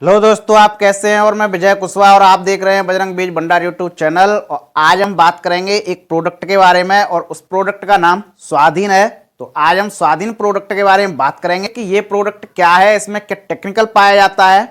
Hello दोस्तों, आप कैसे हैं। और मैं विजय कुशवाहा और आप देख रहे हैं बजरंग बीज भंडार यूट्यूब चैनल। और आज हम बात करेंगे एक प्रोडक्ट के बारे में और उस प्रोडक्ट का नाम स्वाधीन है। तो आज हम स्वाधीन प्रोडक्ट के बारे में बात करेंगे कि ये प्रोडक्ट क्या है, इसमें क्या टेक्निकल पाया जाता है,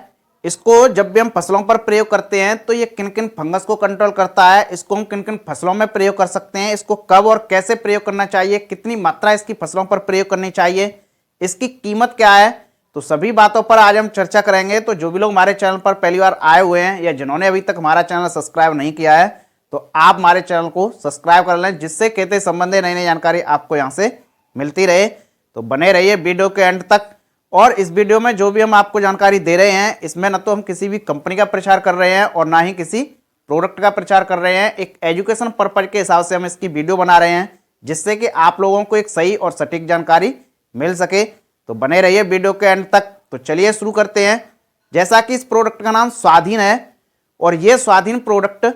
इसको जब भी हम फसलों पर प्रयोग करते हैं तो ये किन किन फंगस को कंट्रोल करता है, इसको हम किन किन फसलों में प्रयोग कर सकते हैं, इसको कब और कैसे प्रयोग करना चाहिए, कितनी मात्रा इसकी फसलों पर प्रयोग करनी चाहिए, इसकी कीमत क्या है। तो सभी बातों पर आज हम चर्चा करेंगे। तो जो भी लोग हमारे चैनल पर पहली बार आए हुए हैं या जिन्होंने अभी तक हमारा चैनल सब्सक्राइब नहीं किया है तो आप हमारे चैनल को सब्सक्राइब कर लें, जिससे खेती संबंधी नई नई जानकारी आपको यहाँ से मिलती रहे। तो बने रहिए वीडियो के एंड तक। और इस वीडियो में जो भी हम आपको जानकारी दे रहे हैं इसमें न तो हम किसी भी कंपनी का प्रचार कर रहे हैं और ना ही किसी प्रोडक्ट का प्रचार कर रहे हैं। एक एजुकेशन पर्पज के हिसाब से हम इसकी वीडियो बना रहे हैं, जिससे कि आप लोगों को एक सही और सटीक जानकारी मिल सके। तो बने रहिए वीडियो के एंड तक। तो चलिए शुरू करते हैं। जैसा कि इस प्रोडक्ट का नाम स्वाधीन है और ये स्वाधीन प्रोडक्ट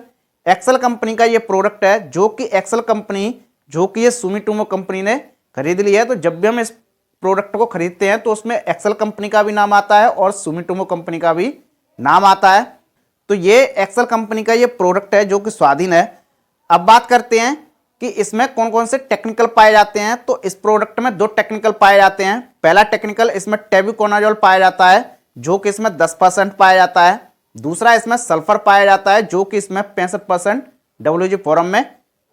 एक्सेल कंपनी का ये प्रोडक्ट है, जो कि एक्सेल कंपनी जो कि ये सुमिटोमो कंपनी ने खरीद ली है। तो जब भी हम इस प्रोडक्ट को खरीदते हैं तो उसमें एक्सेल कंपनी का भी नाम आता है और सुमिटोमो कंपनी का भी नाम आता है। तो ये एक्सेल कंपनी का ये प्रोडक्ट है जो कि स्वाधीन है। अब बात करते हैं कि इसमें कौन कौन से टेक्निकल पाए जाते हैं। तो इस प्रोडक्ट में दो टेक्निकल पाए जाते हैं। पहला टेक्निकल इसमें टेबुकोनाजोल पाया जाता है, जो कि इसमें 10% पाया जाता है। दूसरा इसमें सल्फर पाया जाता है, जो कि इसमें 65% WG फॉर्म में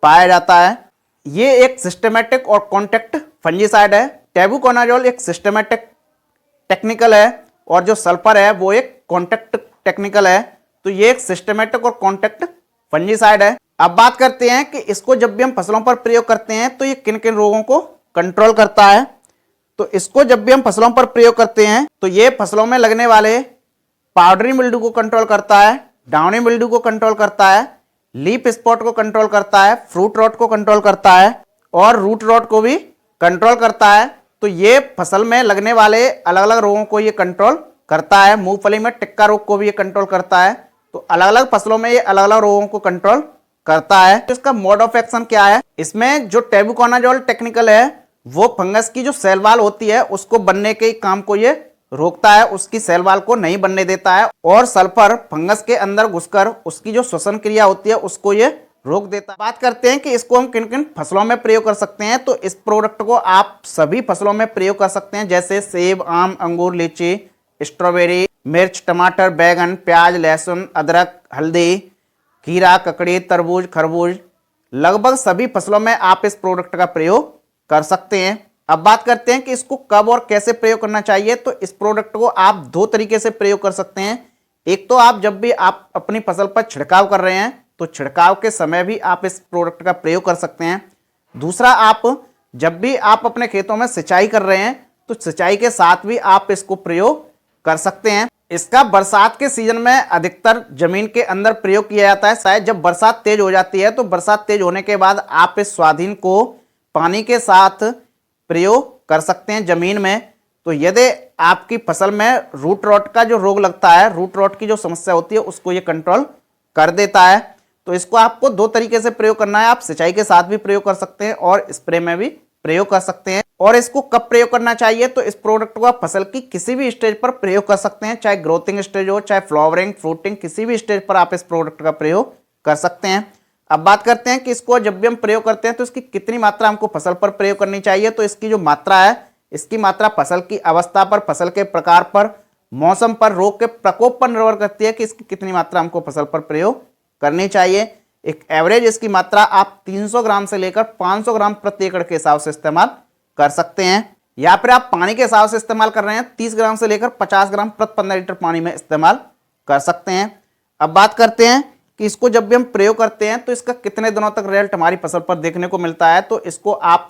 पाया जाता है। ये एक सिस्टमेटिक और कॉन्टैक्ट फंजीसाइड है। टेबुकोनाजोल एक सिस्टमेटिक टेक्निकल है और जो सल्फर है वो एक कॉन्टैक्ट टेक्निकल है। तो ये एक सिस्टमेटिक और कॉन्टैक्ट फंजीसाइड है। अब बात करते हैं कि इसको जब भी हम फसलों पर प्रयोग करते हैं तो ये किन किन रोगों को कंट्रोल करता है। तो इसको जब भी हम फसलों पर प्रयोग करते हैं तो ये फसलों में लगने वाले पाउडरी मिल्ड्यू को कंट्रोल करता है, डाउनी मिल्ड्यू को कंट्रोल करता है, लीफ स्पॉट को कंट्रोल करता है, फ्रूट रॉट को कंट्रोल करता है और रूट रॉट को भी कंट्रोल करता है। तो ये फसल में लगने वाले अलग अलग रोगों को ये कंट्रोल करता है। मूंगफली में टिक्का रोग को भी ये कंट्रोल करता है। तो अलग अलग फसलों में ये अलग अलग रोगों को कंट्रोल करता है। तो इसका मोड ऑफ एक्शन क्या है। इसमें जो टेबुकोनाजोल टेक्निकल है वो फंगस की जो सेल वाल होती है उसको बनने के काम को ये रोकता है, उसकी सेल वाल को नहीं बनने देता है। और सल्फर फंगस के अंदर घुसकर उसकी जो श्वसन क्रिया होती है उसको ये रोक देता है। बात करते हैं कि इसको हम किन किन फसलों में प्रयोग कर सकते हैं। तो इस प्रोडक्ट को आप सभी फसलों में प्रयोग कर सकते हैं, जैसे सेब, आम, अंगूर, लीची, स्ट्रॉबेरी, मिर्च, टमाटर, बैगन, प्याज, लहसुन, अदरक, हल्दी, खीरा, ककड़ी, तरबूज, खरबूज, लगभग सभी फसलों में आप इस प्रोडक्ट का प्रयोग कर सकते हैं। अब बात करते हैं कि इसको कब और कैसे प्रयोग करना चाहिए। तो इस प्रोडक्ट को आप दो तरीके से प्रयोग कर सकते हैं। एक तो आप जब भी आप अपनी फसल पर छिड़काव कर रहे हैं तो छिड़काव के समय भी आप इस प्रोडक्ट का प्रयोग कर सकते हैं। दूसरा, आप जब भी आप अपने खेतों में सिंचाई कर रहे हैं तो सिंचाई के साथ भी आप इसको प्रयोग कर सकते हैं। इसका बरसात के सीजन में अधिकतर जमीन के अंदर प्रयोग किया जाता है। शायद जब बरसात तेज हो जाती है तो बरसात तेज होने के बाद आप इस स्वाधीन को पानी के साथ प्रयोग कर सकते हैं जमीन में। तो यदि आपकी फसल में रूट रॉट का जो रोग लगता है, रूट रॉट की जो समस्या होती है, उसको ये कंट्रोल कर देता है। तो इसको आपको दो तरीके से प्रयोग करना है। आप सिंचाई के साथ भी प्रयोग कर सकते हैं और स्प्रे में भी प्रयोग कर सकते हैं। और इसको कब प्रयोग करना चाहिए। तो इस प्रोडक्ट को आप फसल की किसी भी स्टेज पर प्रयोग कर सकते हैं, चाहे ग्रोथिंग स्टेज हो, चाहे फ्लावरिंग, फ्रूटिंग, किसी भी स्टेज पर आप इस प्रोडक्ट का प्रयोग कर सकते हैं। अब बात करते हैं कि इसको जब भी हम प्रयोग करते हैं तो इसकी कितनी मात्रा हमको फसल पर प्रयोग करनी चाहिए। तो इसकी जो मात्रा है, इसकी मात्रा फसल की अवस्था पर, फसल के प्रकार पर, मौसम पर, रोग के प्रकोप पर निर्भर करती है कि इसकी कितनी मात्रा हमको फसल पर प्रयोग करनी चाहिए। एक एवरेज इसकी मात्रा आप 300 ग्राम से लेकर 500 ग्राम प्रति एकड़ के हिसाब से इस्तेमाल कर सकते हैं। या फिर आप पानी के हिसाब से इस्तेमाल कर रहे हैं, 30 ग्राम से लेकर 50 ग्राम प्रति 15 लीटर पानी में इस्तेमाल कर सकते हैं। अब बात करते हैं कि इसको जब भी हम प्रयोग करते हैं तो इसका कितने दिनों तक रिजल्ट हमारी फसल पर देखने को मिलता है। तो इसको आप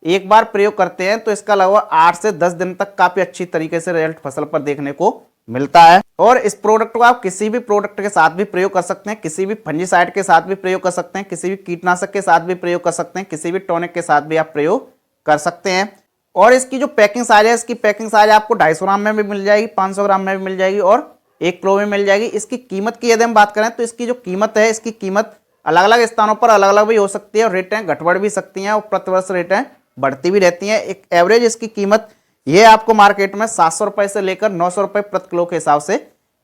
एक बार प्रयोग करते हैं तो इसका लगभग 8 से 10 दिन तक काफी अच्छी तरीके से रिजल्ट फसल पर देखने को मिलता है। और इस प्रोडक्ट को आप किसी भी प्रोडक्ट के साथ भी प्रयोग कर सकते हैं, किसी भी फंजीसाइड के साथ भी प्रयोग कर सकते हैं, किसी भी कीटनाशक के साथ भी प्रयोग कर सकते हैं, किसी भी टॉनिक के साथ भी आप प्रयोग कर सकते हैं। और इसकी जो पैकिंग साइज है, इसकी पैकिंग साइज आपको 250 ग्राम में भी मिल जाएगी, 500 ग्राम में भी मिल जाएगी और 1 किलो में मिल जाएगी। इसकी कीमत की यदि हम बात करें तो इसकी जो कीमत है, इसकी कीमत अलग अलग स्थानों पर अलग अलग भी हो सकती है और रेटें घटबढ़ भी सकती हैं और प्रतिवर्ष रेटें बढ़ती भी रहती हैं। एक एवरेज इसकी कीमत ये आपको मार्केट में 700 रुपए से लेकर 900 रुपए प्रति किलो के हिसाब से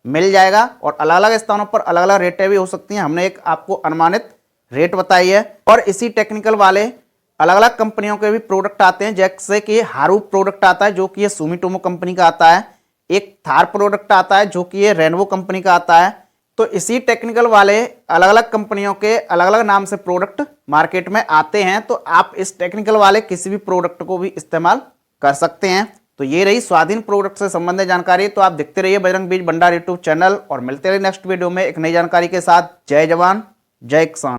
मिल जाएगा और अलग अलग स्थानों पर अलग अलग रेटें भी हो सकती हैं। हमने एक आपको अनुमानित रेट बताई है। और इसी टेक्निकल वाले अलग अलग कंपनियों के भी प्रोडक्ट आते हैं, जैसे कि हारूफ प्रोडक्ट आता है जो कि ये सुमिटोमो कंपनी का आता है, एक थार प्रोडक्ट आता है जो कि ये रेनवो कंपनी का आता है। तो इसी टेक्निकल वाले अलग अलग कंपनियों के अलग अलग नाम से प्रोडक्ट मार्केट में आते हैं, तो आप इस टेक्निकल वाले किसी भी प्रोडक्ट को भी इस्तेमाल कर सकते हैं। तो ये रही स्वाधीन प्रोडक्ट से संबंधित जानकारी। तो आप देखते रहिए बजरंग बीज भंडार यूट्यूब चैनल और मिलते रहिए नेक्स्ट वीडियो में एक नई जानकारी के साथ। जय जवान जय किसान।